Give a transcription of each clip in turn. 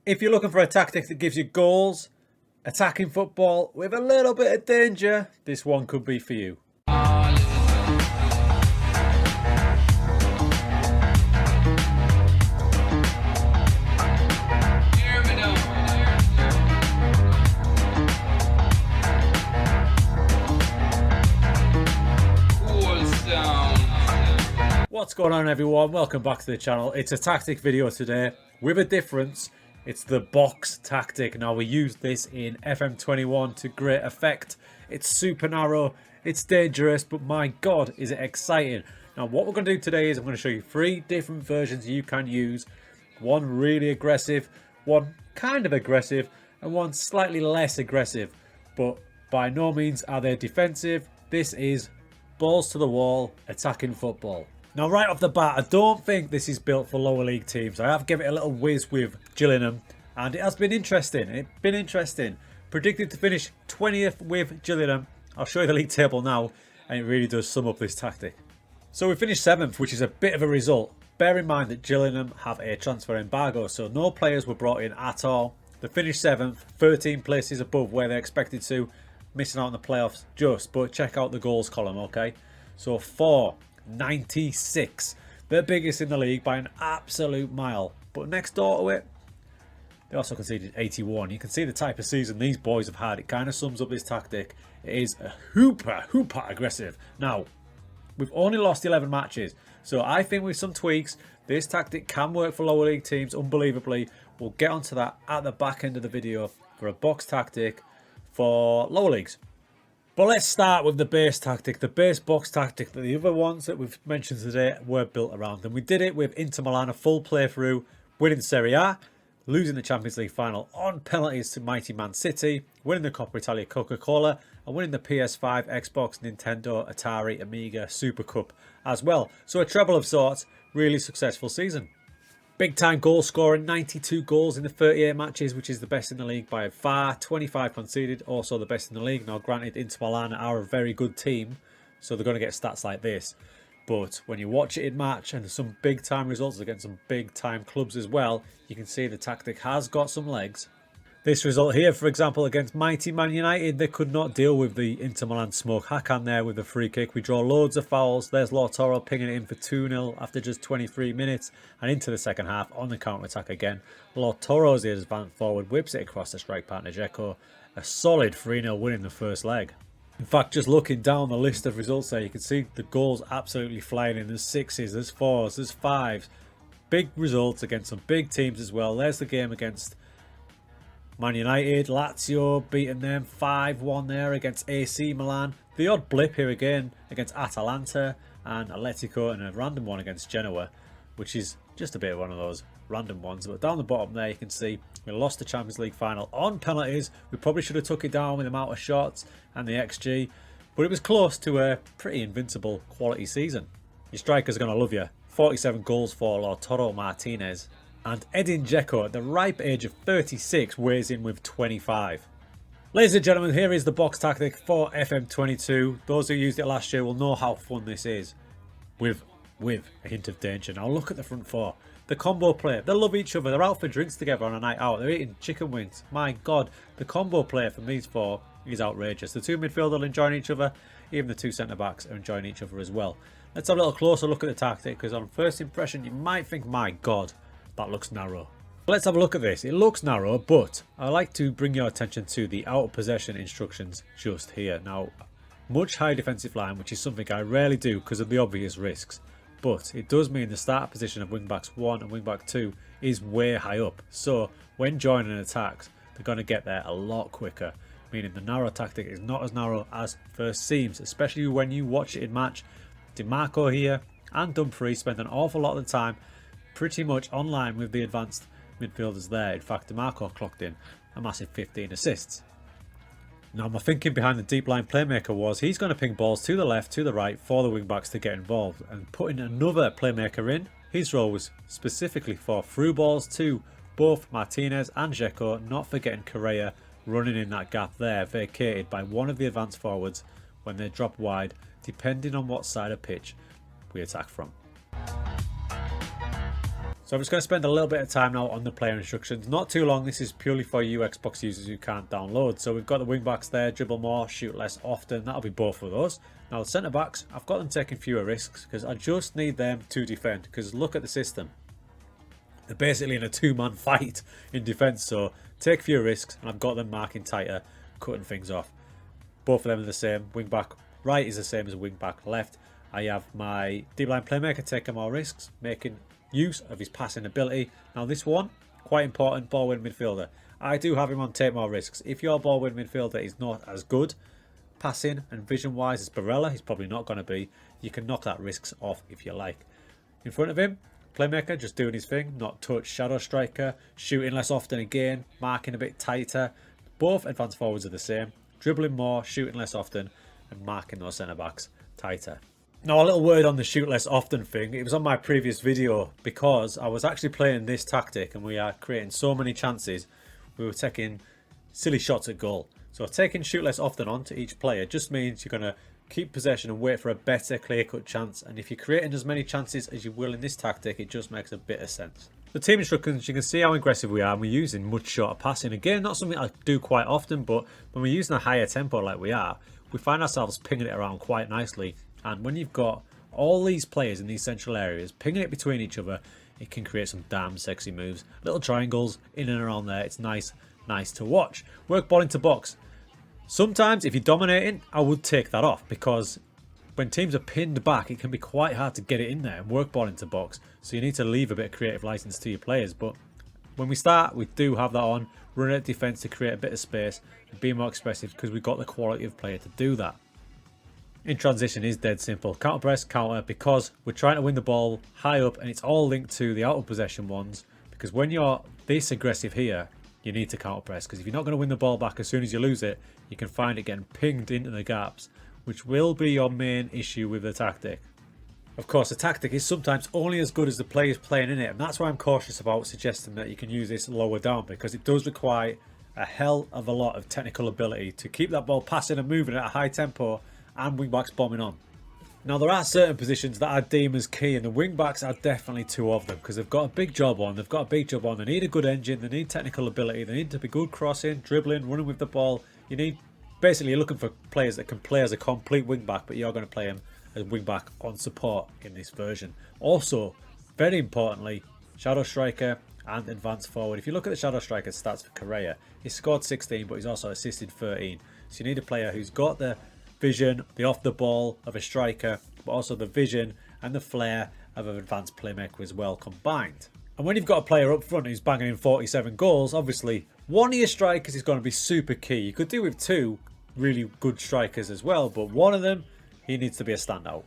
If you're looking for a tactic that gives you goals, attacking football with a little bit of danger, this one could be for you. What's going on, everyone? Welcome back to the channel. It's a tactic video today with a difference. It's the box tactic. Now, we use this in FM21 to great effect. It's super narrow, it's dangerous, but my god, is it exciting. Now, what we're going to do today is I'm going to show you 3 different versions you can use. One really aggressive, one kind of aggressive, and one slightly less aggressive. But by no means are they defensive. This is balls to the wall, attacking football. Now, right off the bat, I don't think this is built for lower league teams. I have given it a little whiz with Gillingham, and it has been interesting. Predicted to finish 20th with Gillingham. I'll show you the league table now, and it really does sum up this tactic. So we finished 7th, which is a bit of a result. Bear in mind that Gillingham have a transfer embargo, so no players were brought in at all. They finished 7th, 13 places above where they expected to, missing out on the playoffs just, but check out the goals column, okay? So 496, the biggest in the league by an absolute mile. But next door to it, they also conceded 81. You can see the type of season these boys have had. It kind of sums up this tactic. It is a hooper aggressive. Now, we've only lost 11 matches, so I think with some tweaks, this tactic can work for lower league teams, unbelievably. We'll get onto that at the back end of the video for a box tactic for lower leagues. But let's start with the base tactic, the base box tactic that the other ones that we've mentioned today were built around. And we did it with Inter Milan, a full playthrough, winning Serie A, losing the Champions League final on penalties to mighty Man City, winning the Coppa Italia Coca-Cola, and winning the PS5, Xbox, Nintendo, Atari, Amiga, Super Cup as well. So a treble of sorts, really successful season. Big time goal scoring, 92 goals in the 38 matches, which is the best in the league by far. 25 conceded, also the best in the league. Now, granted, Inter Milan are a very good team, so they're going to get stats like this. But when you watch it in match and some big time results against some big time clubs as well, you can see the tactic has got some legs. This result here, for example, against mighty Man United, they could not deal with the Inter Milan smoke. Hakan there with the free kick. We draw loads of fouls. There's Lautaro pinging it in for 2-0 after just 23 minutes. And into the second half on the counter-attack again. Lautaro's the advanced forward, whips it across the strike partner Dzeko. A solid 3-0 win in the first leg. In fact, just looking down the list of results there, you can see the goals absolutely flying in. There's 6s, there's 4s, there's 5s. Big results against some big teams as well. There's the game against Man United, Lazio beating them 5-1 there against AC Milan. The odd blip here again against Atalanta and Atletico, and a random one against Genoa, which is just a bit of one of those random ones. But down the bottom there you can see we lost the Champions League final on penalties. We probably should have took it down with the amount of shots and the XG, but it was close to a pretty invincible quality season. Your strikers are going to love you. 47 goals for Lautaro Martinez. And Edin Dzeko, at the ripe age of 36, weighs in with 25. Ladies and gentlemen, here is the box tactic for FM22. Those who used it last year will know how fun this is. With a hint of danger. Now look at the front four. The combo play. They love each other. They're out for drinks together on a night out. They're eating chicken wings. My god, the combo play from these four is outrageous. The two midfielders are enjoying each other. Even the two centre-backs are enjoying each other as well. Let's have a little closer look at the tactic, because on first impression you might think, my god, that looks narrow. Let's have a look at this. It looks narrow, but I like to bring your attention to the out of possession instructions just here. Now, much high defensive line, which is something I rarely do because of the obvious risks, but it does mean the start position of wingbacks 1 and wingback 2 is way high up. So when joining attacks, they're going to get there a lot quicker, meaning the narrow tactic is not as narrow as first seems, especially when you watch it in match. DiMarco here and Dumfries spend an awful lot of the time pretty much online with the advanced midfielders there. In fact, DiMarco clocked in a massive 15 assists. Now, my thinking behind the deep line playmaker was he's going to ping balls to the left, to the right for the wing backs to get involved, and putting another playmaker in. His role was specifically for through balls to both Martinez and Dzeko, not forgetting Correa running in that gap there, vacated by one of the advanced forwards when they drop wide, depending on what side of pitch we attack from. So I'm just going to spend a little bit of time now on the player instructions. Not too long. This is purely for you Xbox users who can't download. So we've got the wing backs there, dribble more, shoot less often. That'll be both of those. Now the centre backs, I've got them taking fewer risks because I just need them to defend. Because look at the system. They're basically in a two-man fight in defence. So take fewer risks, and I've got them marking tighter, cutting things off. Both of them are the same. Wing back right is the same as wing back left. I have my deep line playmaker taking more risks, making use of his passing ability. Now this one, quite important, ball win midfielder. I do have him on take more risks. If your ball win midfielder is not as good passing and vision wise as Barella, he's probably not going to be. You can knock that risks off if you like. In front of him, playmaker just doing his thing, not touch, shadow striker, shooting less often again, marking a bit tighter. Both advanced forwards are the same, dribbling more, shooting less often, and marking those centre backs tighter. Now a little word on the shoot less often thing. It was on my previous video because I was actually playing this tactic and we are creating so many chances. We were taking silly shots at goal. So taking shoot less often onto each player just means you're going to keep possession and wait for a better clear-cut chance. And if you're creating as many chances as you will in this tactic, it just makes a bit of sense. The team instructions, you can see how aggressive we are and we're using much shorter passing. Again, not something I do quite often, but when we're using a higher tempo like we are, we find ourselves pinging it around quite nicely. And when you've got all these players in these central areas pinging it between each other, it can create some damn sexy moves. Little triangles in and around there. It's nice to watch. Work ball into box. Sometimes if you're dominating, I would take that off because when teams are pinned back, it can be quite hard to get it in there and work ball into box. So you need to leave a bit of creative license to your players. But when we start, we do have that on. Run at defence to create a bit of space and be more expressive because we've got the quality of player to do that. In transition is dead simple. Counter press, counter, because we're trying to win the ball high up and it's all linked to the out of possession ones. Because when you're this aggressive here, you need to counter press. Because if you're not going to win the ball back as soon as you lose it, you can find it getting pinged into the gaps, which will be your main issue with the tactic. Of course, the tactic is sometimes only as good as the players playing in it. And that's why I'm cautious about suggesting that you can use this lower down. Because it does require a hell of a lot of technical ability to keep that ball passing and moving at a high tempo and wing backs bombing on. Now there are certain positions that I deem as key and the wing backs are definitely two of them because they've got a big job on. They need a good engine, they need technical ability, they need to be good crossing, dribbling, running with the ball. You're looking for players that can play as a complete wing back, but you're going to play them as wing back on support in this version. Also, very importantly, shadow striker and advanced forward. If you look at the shadow striker stats for Correa, he's scored 16 but he's also assisted 13. So you need a player who's got the vision, the off the ball of a striker, but also the vision and the flair of an advanced playmaker as well combined. And when you've got a player up front who's banging in 47 goals, obviously one of your strikers is going to be super key. You could do with two really good strikers as well, but one of them, he needs to be a standout.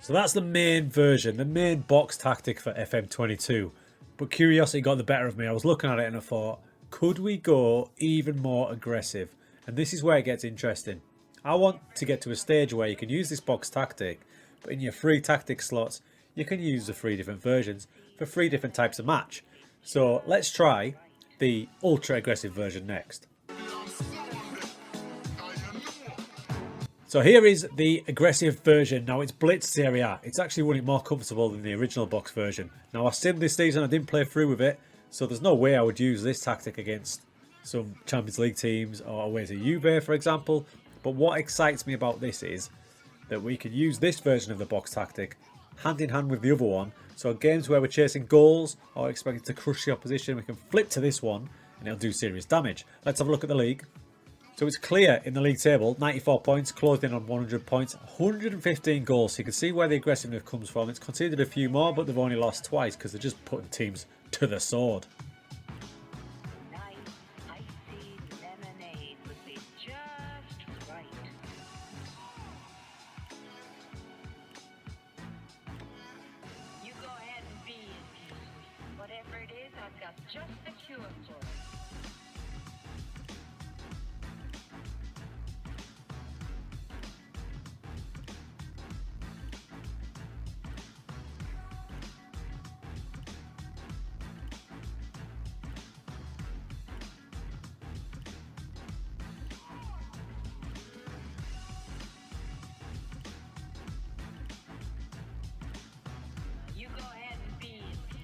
So that's the main version, the main box tactic for FM22. But curiosity got the better of me. I was looking at it and I thought, could we go even more aggressive? And this is where it gets interesting. I want to get to a stage where you can use this box tactic, but in your free tactic slots, you can use the 3 different versions for 3 different types of match. So let's try the ultra aggressive version next. So here is the aggressive version. Now it's Blitz Serie A. It's actually running more comfortable than the original box version. Now I simmed this season, I didn't play through with it, so there's no way I would use this tactic against some Champions League teams or away to Juve, for example. But what excites me about this is that we can use this version of the box tactic hand in hand with the other one. So games where we're chasing goals or expecting to crush the opposition, we can flip to this one and it'll do serious damage. Let's have a look at the league. So it's clear in the league table, 94 points, closed in on 100 points, 115 goals. So you can see where the aggressiveness comes from. It's conceded a few more, but they've only lost twice because they're just putting teams to the sword. Just the cure for it. You go ahead and be it.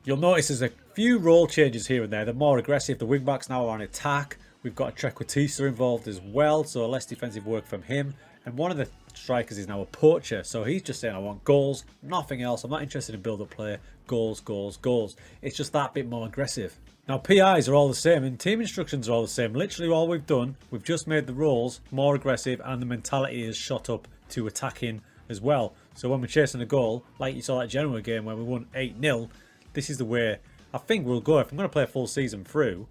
You'll notice there's a few role changes here and there. They're more aggressive. The wing backs now are on attack. We've got a Trequartista involved as well, so less defensive work from him. And one of the strikers is now a poacher, so he's just saying, I want goals, nothing else. I'm not interested in build-up play. Goals, goals, goals. It's just that bit more aggressive. Now, PIs are all the same and team instructions are all the same. Literally all we've done, we've just made the roles more aggressive and the mentality is shot up to attacking as well. So when we're chasing a goal, like you saw that Genoa game where we won 8-0, this is the way I think we'll go. If I'm going to play a full season through,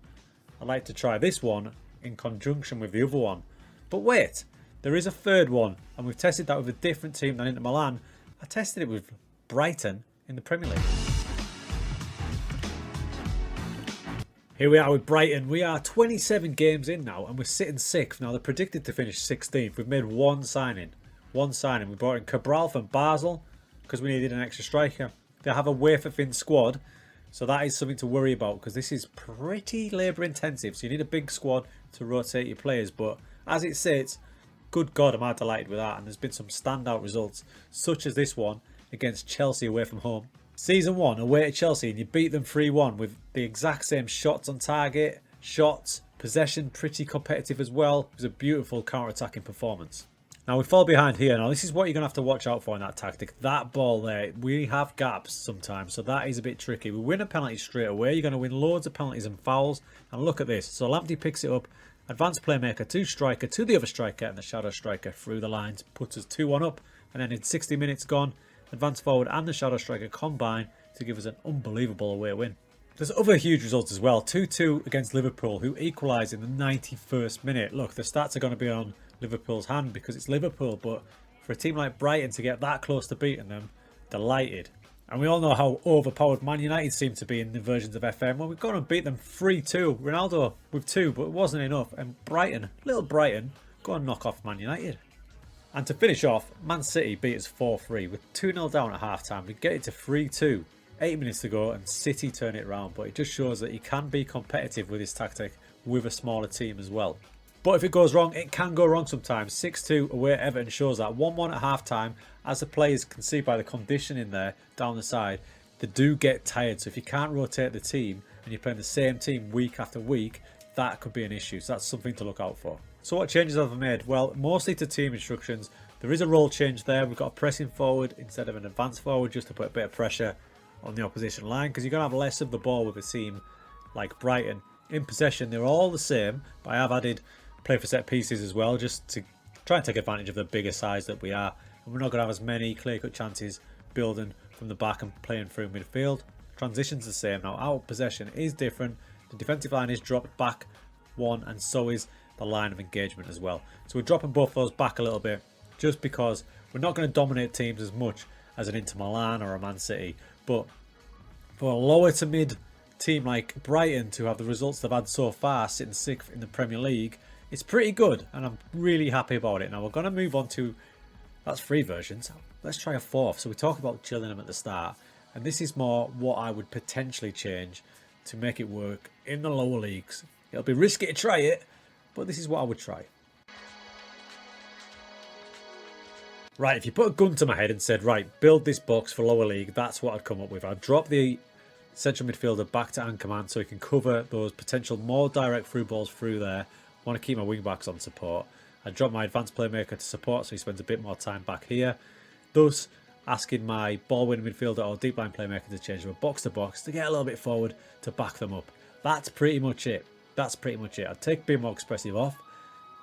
I'd like to try this one in conjunction with the other one. But wait, there is a third one, and we've tested that with a different team than Inter Milan. I tested it with Brighton in the Premier League. Here we are with Brighton. We are 27 games in now, and we're sitting 6th. Now, they're predicted to finish 16th. We've made one signing. One signing. We brought in Cabral from Basel because we needed an extra striker. They have a wafer-thin squad, so that is something to worry about because this is pretty labour-intensive. So you need a big squad to rotate your players. But as it sits, good God, am I delighted with that. And there's been some standout results, such as this one against Chelsea away from home. Season 1 away to Chelsea, and you beat them 3-1 with the exact same shots on target, shots, possession, pretty competitive as well. It was a beautiful counter-attacking performance. Now we fall behind here. Now this is what you're going to have to watch out for in that tactic. That ball there, we have gaps sometimes, so that is a bit tricky. We win a penalty straight away. You're going to win loads of penalties and fouls. And look at this. So Lamptey picks it up. Advanced playmaker to striker, to the other striker, and the shadow striker through the lines. Puts us 2-1 up. And then in 60 minutes gone, advanced forward and the shadow striker combine to give us an unbelievable away win. There's other huge results as well. 2-2 against Liverpool, who equalised in the 91st minute. Look, the stats are going to be on Liverpool's hand because it's Liverpool, but for a team like Brighton to get that close to beating them, delighted. And we all know how overpowered Man United seem to be in the versions of FM. Well, we've gone and beat them 3-2. Ronaldo with 2, but it wasn't enough. And Brighton, little Brighton, go and knock off Man United. And to finish off, Man City beat us 4-3 with 2-0 down at half-time. We get it to 3-2. 8 minutes to go and City turn it around. But it just shows that he can be competitive with his tactic with a smaller team as well. But if it goes wrong, it can go wrong sometimes. 6-2 away at Everton shows that. 1-1 at half-time. As the players can see by the condition in there down the side, they do get tired. So if you can't rotate the team and you're playing the same team week after week, that could be an issue. So that's something to look out for. So what changes have I made? Well, mostly to team instructions. There is a role change there. We've got a pressing forward instead of an advanced forward just to put a bit of pressure on the opposition line because you're going to have less of the ball with a team like Brighton. In possession, they're all the same, but I have added play for set pieces as well just to try and take advantage of the bigger size that we are. And we're not going to have as many clear-cut chances building from the back and playing through midfield. Transition's the same. Now, out of possession is different. The defensive line is dropped back one, and so is the line of engagement as well. So we're dropping both those back a little bit just because we're not going to dominate teams as much as an Inter Milan or a Man City. But for a lower to mid team like Brighton to have the results they've had so far, sitting 6th in the Premier League, it's pretty good and I'm really happy about it. Now we're going to move on to, that's 3 versions. Let's try a 4th. So we talked about chilling them at the start, and this is more what I would potentially change to make it work in the lower leagues. It'll be risky to try it, but this is what I would try. Right, if you put a gun to my head and said, right, build this box for lower league, that's what I'd come up with. I'd drop the central midfielder back to anchorman so he can cover those potential more direct through balls through there. I want to keep my wing backs on support. I'd drop my advanced playmaker to support so he spends a bit more time back here. Thus, asking my ball-winning midfielder or deep line playmaker to change from a box-to-box to get a little bit forward to back them up. That's pretty much it. That's pretty much it. I'd take being more expressive off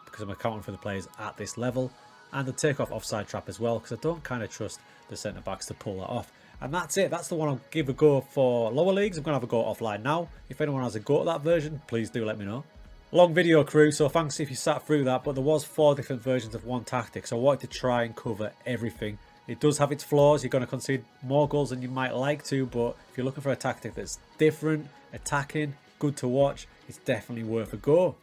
because I'm accounting for the players at this level. And I'd take off offside trap as well because I don't kind of trust the centre-backs to pull that off. And that's it. That's the one I'll give a go for lower leagues. I'm going to have a go offline now. If anyone has a go at that version, please do let me know. Long video, crew, so thanks if you sat through that, but there was 4 different versions of one tactic, so I wanted to try and cover everything. It does have its flaws. You're going to concede more goals than you might like to, but if you're looking for a tactic that's different, attacking, good to watch, it's definitely worth a go.